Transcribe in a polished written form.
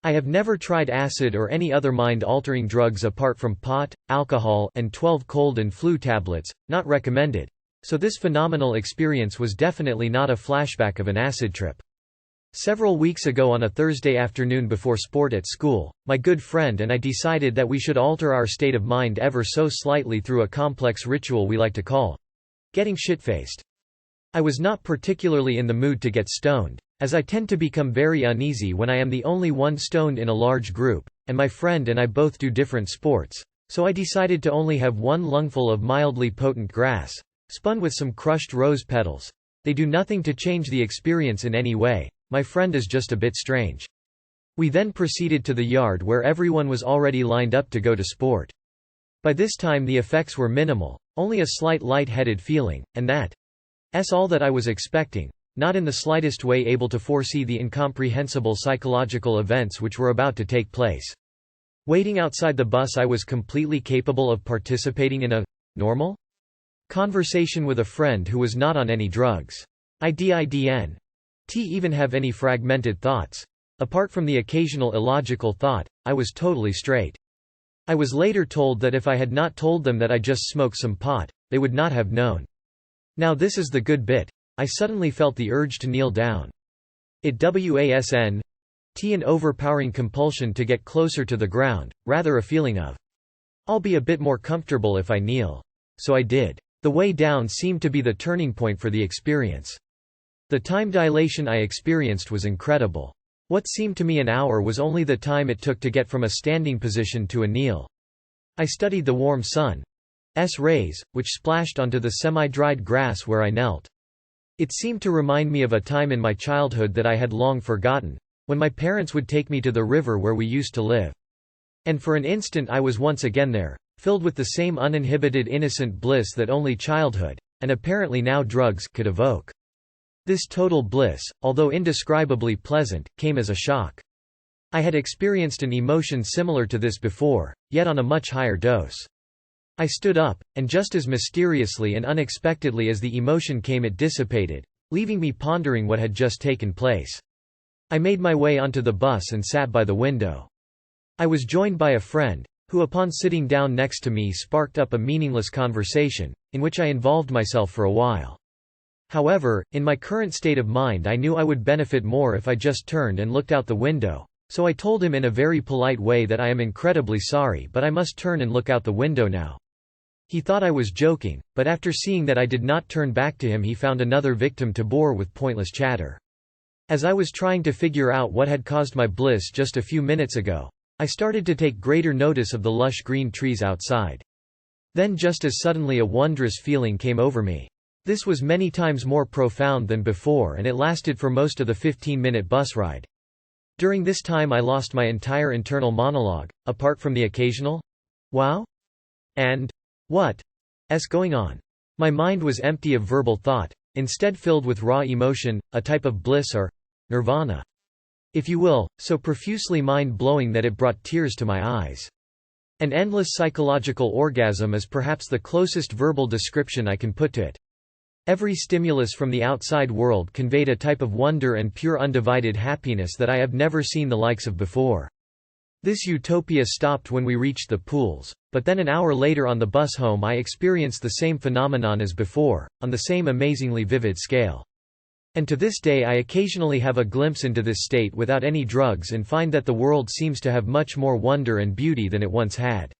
I have never tried acid or any other mind-altering drugs apart from pot, alcohol, and 12 cold and flu tablets, not recommended. So this phenomenal experience was definitely not a flashback of an acid trip. Several weeks ago on a Thursday afternoon before sport at school, my good friend and I decided that we should alter our state of mind ever so slightly through a complex ritual we like to call getting shit-faced. I was not particularly in the mood to get stoned, as I tend to become very uneasy when I am the only one stoned in a large group, and my friend and I both do different sports, so I decided to only have one lungful of mildly potent grass, spun with some crushed rose petals. They do nothing to change the experience in any way. My friend is just a bit strange. We then proceeded to the yard where everyone was already lined up to go to sport. By this time the effects were minimal, only a slight light-headed feeling, and that's all that I was expecting, not in the slightest way able to foresee the incomprehensible psychological events which were about to take place. Waiting outside the bus, I was completely capable of participating in a normal conversation with a friend who was not on any drugs. I didn't even have any fragmented thoughts. Apart from the occasional illogical thought, I was totally straight. I was later told that if I had not told them that I just smoked some pot, they would not have known. Now this is the good bit. I suddenly felt the urge to kneel down. It wasn't an overpowering compulsion to get closer to the ground, rather a feeling of, I'll be a bit more comfortable if I kneel. So I did. The way down seemed to be the turning point for the experience. The time dilation I experienced was incredible. What seemed to me an hour was only the time it took to get from a standing position to a kneel. I studied the warm sun's rays, which splashed onto the semi-dried grass where I knelt. It seemed to remind me of a time in my childhood that I had long forgotten, when my parents would take me to the river where we used to live. And for an instant I was once again there, filled with the same uninhibited innocent bliss that only childhood, and apparently now drugs, could evoke. This total bliss, although indescribably pleasant, came as a shock. I had experienced an emotion similar to this before, yet on a much higher dose. I stood up, and just as mysteriously and unexpectedly as the emotion came it dissipated, leaving me pondering what had just taken place. I made my way onto the bus and sat by the window. I was joined by a friend, who upon sitting down next to me sparked up a meaningless conversation, in which I involved myself for a while. However, in my current state of mind I knew I would benefit more if I just turned and looked out the window, so I told him in a very polite way that I am incredibly sorry but I must turn and look out the window now. He thought I was joking, but after seeing that I did not turn back to him he found another victim to bore with pointless chatter. As I was trying to figure out what had caused my bliss just a few minutes ago, I started to take greater notice of the lush green trees outside. Then just as suddenly a wondrous feeling came over me. This was many times more profound than before and it lasted for most of the 15-minute bus ride. During this time I lost my entire internal monologue, apart from the occasional wow? And what's going on? My mind was empty of verbal thought, instead filled with raw emotion, a type of bliss or Nirvana, if you will, so profusely mind-blowing that it brought tears to my eyes. An endless psychological orgasm is perhaps the closest verbal description I can put to it. Every stimulus from the outside world conveyed a type of wonder and pure undivided happiness that I have never seen the likes of before. This utopia stopped when we reached the pools, but then an hour later on the bus home I experienced the same phenomenon as before, on the same amazingly vivid scale. And to this day I occasionally have a glimpse into this state without any drugs and find that the world seems to have much more wonder and beauty than it once had.